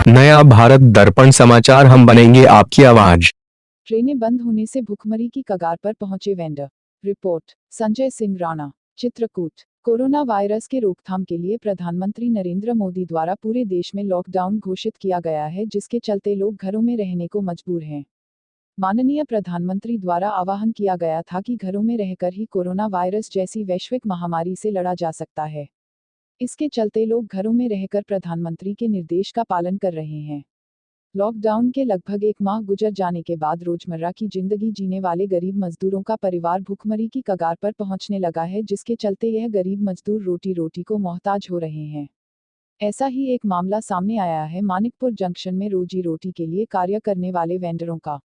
नया भारत दर्पण समाचार, हम बनेंगे आपकी आवाज। ट्रेनें बंद होने से भुखमरी की कगार पर पहुंचे vendor. Report Sanjay Singh Rana, Chitrakoot. Corona virus के रोकथाम के लिए प्रधानमंत्री नरेंद्र मोदी द्वारा पूरे देश में लॉकडाउन घोषित किया गया है, जिसके चलते लोग घरों में रहने को मजबूर हैं। माननीय प्रधानमंत्री द्वारा आह्वान किया गया था कि घरों में रहकर ही कोरोना वायरस जैसी वैश्विक महामारी से लड़ा जा सकता है। इसके चलते लोग घरों में रहकर प्रधानमंत्री के निर्देश का पालन कर रहे हैं। लॉकडाउन के लगभग 1 माह गुजर जाने के बाद रोजमर्रा की जिंदगी जीने वाले गरीब मजदूरों का परिवार भुखमरी की कगार पर पहुंचने लगा है, जिसके चलते यह गरीब मजदूर रोटी रोटी को मोहताज हो रहे हैं। ऐसा ही एक मामला सामने आया है मानिकपुर जंक्शन में रोजी रोटी के लिए कार्य करने वाले वेंडरों का।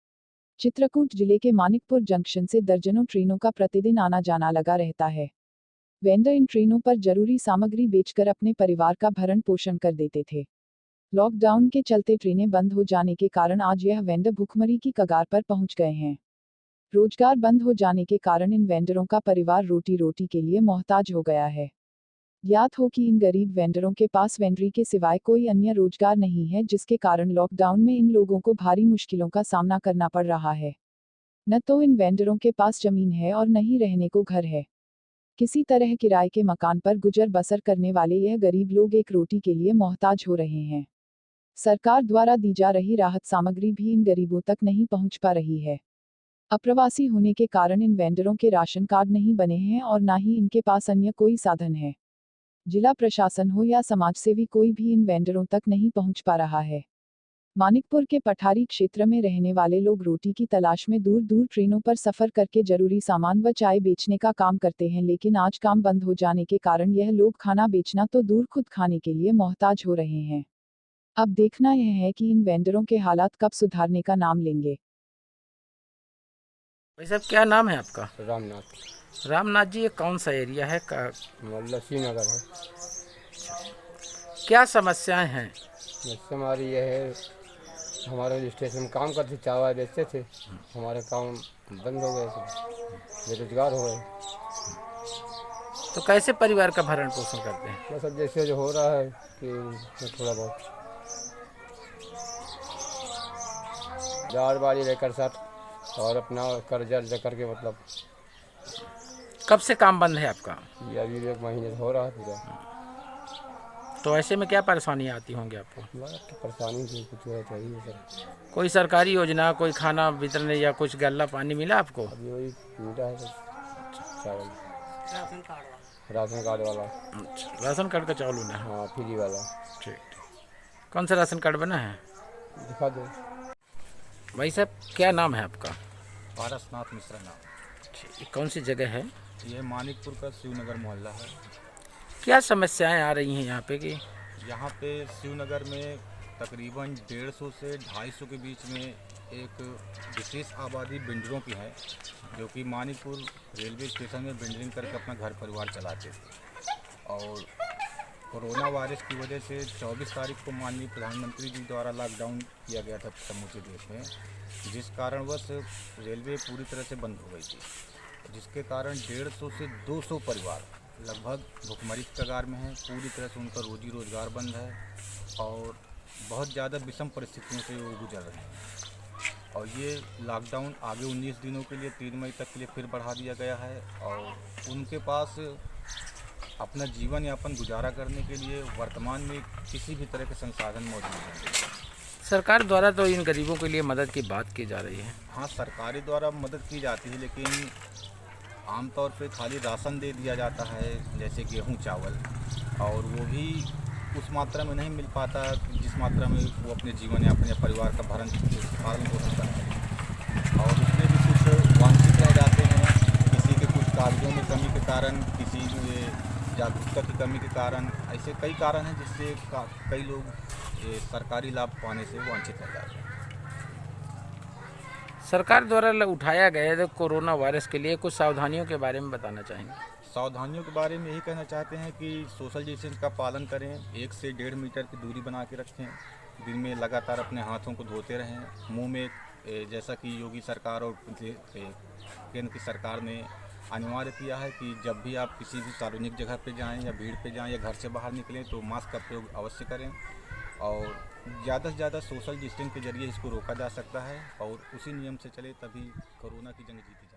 चित्रकूट जिले के मानिकपुर जंक्शन से दर्जनों ट्रेनों का प्रतिदिन आना जाना लगा रहता है। वेंडर इन ट्रेनों पर जरूरी सामग्री बेचकर अपने परिवार का भरण पोषण कर देते थे। लॉकडाउन के चलते ट्रेनें बंद हो जाने के कारण आज यह वेंडर भुखमरी की कगार पर पहुंच गए हैं। रोजगार बंद हो जाने के कारण इन वेंडरों का परिवार रोटी रोटी के लिए मोहताज हो गया है। ज्ञात हो कि इन गरीब वेंडरों के पास वेंडरी के सिवाय कोई अन्य रोजगार नहीं है, जिसके कारण लॉकडाउन में इन लोगों को भारी मुश्किलों का सामना करना पड़ रहा है। न तो इन वेंडरों के पास जमीन है और न ही रहने को घर है। किसी तरह किराए के मकान पर गुजर बसर करने वाले यह गरीब लोग एक रोटी के लिए मोहताज हो रहे हैं। सरकार द्वारा दी जा रही राहत सामग्री भी इन गरीबों तक नहीं पहुंच पा रही है। अप्रवासी होने के कारण इन वेंडरों के राशन कार्ड नहीं बने हैं और ना ही इनके पास अन्य कोई साधन है। जिला प्रशासन हो या समाजसेवी, कोई भी इन वेंडरों तक नहीं पहुंच पा रहा है। मानिकपुर के पठारी क्षेत्र में रहने वाले लोग रोटी की तलाश में दूर दूर ट्रेनों पर सफर करके जरूरी सामान व चाय बेचने का काम करते हैं, लेकिन आज काम बंद हो जाने के कारण यह लोग खाना बेचना तो दूर खुद खाने के लिए मोहताज हो रहे हैं। अब देखना यह है कि इन वेंडरों के हालात कब सुधारने का नाम लेंगे। भाई साहब, क्या नाम है आपका? रामनाथ। रामनाथ जी, ये कौन सा एरिया है लस्सी नगर है। क्या समस्याएं हैं? जैसे हमारी ये है, हमारे स्टेशन में काम करते चावल बेचते थे, हमारे काम बंद हो गए थे, बेरोजगार हो गए। तो कैसे परिवार का भरण पोषण करते हैं? बस अब जैसे जो हो रहा है कि थोड़ा बहुत दाल बाड़ी लेकर साथ और अपना कर्जा करके, मतलब कब से काम बंद है आपका? ये अभी 1 महीने से हो रहा है पूरा। तो ऐसे में क्या परेशानियां आती होंगी आपको? बस परेशानी की कुछ जरूरत है ही सर। कोई सरकारी योजना, कोई खाना वितरण या कुछ गल्ला पानी मिला आपको? अभी वही मिला है सर, चावल राशन कार्ड वाला। अच्छा, राशन कार्ड का चावल बना है? हाँ, फ्री वाला। ठीक ठीक। कौन सा राशन कार्ड बना है? दिखा दो। भाई साहब, क्या नाम है आपका? पारसनाथ मिश्रा नाम। ठीक, कौन सी जगह है? ये मानिकपुर का शिवनगर मोहल्ला है। क्या समस्याएं आ रही हैं यहाँ पे कि यहाँ पे शिवनगर में तकरीबन 150 से 250 के बीच में एक विशेष आबादी बिल्डरों की है, जो कि मानिकपुर रेलवे स्टेशन में बिल्डरिंग करके अपना घर परिवार चलाते थे। और कोरोना वायरस की वजह से 24 तारीख को माननीय प्रधानमंत्री जी द्वारा लॉकडाउन किया गया था समूचे देश में, जिस कारणवश रेलवे पूरी तरह से बंद हो गई थी, जिसके कारण 150 से 200 परिवार लगभग भुखमरी की कगार में है। पूरी तरह से उनका रोजी रोजगार बंद है और बहुत ज़्यादा विषम परिस्थितियों से वो गुजर रहे हैं। और ये लॉकडाउन आगे 19 दिनों के लिए 3 मई तक के लिए फिर बढ़ा दिया गया है और उनके पास अपना जीवन यापन गुजारा करने के लिए वर्तमान में किसी भी तरह के संसाधन मौजूद नहीं। सरकार द्वारा तो इन गरीबों के लिए मदद की बात की जा रही है। हाँ, सरकारी द्वारा मदद की जाती है, लेकिन आमतौर पे खाली राशन दे दिया जाता है, जैसे गेहूं चावल, और वो भी उस मात्रा में नहीं मिल पाता जिस मात्रा में वो अपने जीवन या अपने परिवार का पालन पोषण करते हैं। और उसमें भी कुछ वांछित रह जाते हैं, किसी के कुछ कागजों में कमी के कारण, किसी में जागरूकता की कमी के कारण, ऐसे कई कारण हैं जिससे कई लोग सरकारी लाभ पाने से वंचित रह जाते हैं। सरकार द्वारा उठाया गया है कोरोना वायरस के लिए, कुछ सावधानियों के बारे में बताना चाहेंगे? सावधानियों के बारे में यही कहना चाहते हैं कि सोशल डिस्टेंस का पालन करें, 1 से 1.5 मीटर की दूरी बना के रखें, दिन में लगातार अपने हाथों को धोते रहें, मुंह में जैसा कि योगी सरकार और केंद्र की सरकार ने अनिवार्य किया है कि जब भी आप किसी भी सार्वजनिक जगह पर जाएँ या भीड़ पर जाएँ या घर से बाहर निकलें तो मास्क का प्रयोग अवश्य करें। और ज़्यादा से ज़्यादा सोशल डिस्टेंस के जरिए इसको रोका जा सकता है और उसी नियम से चले तभी कोरोना की जंग जीती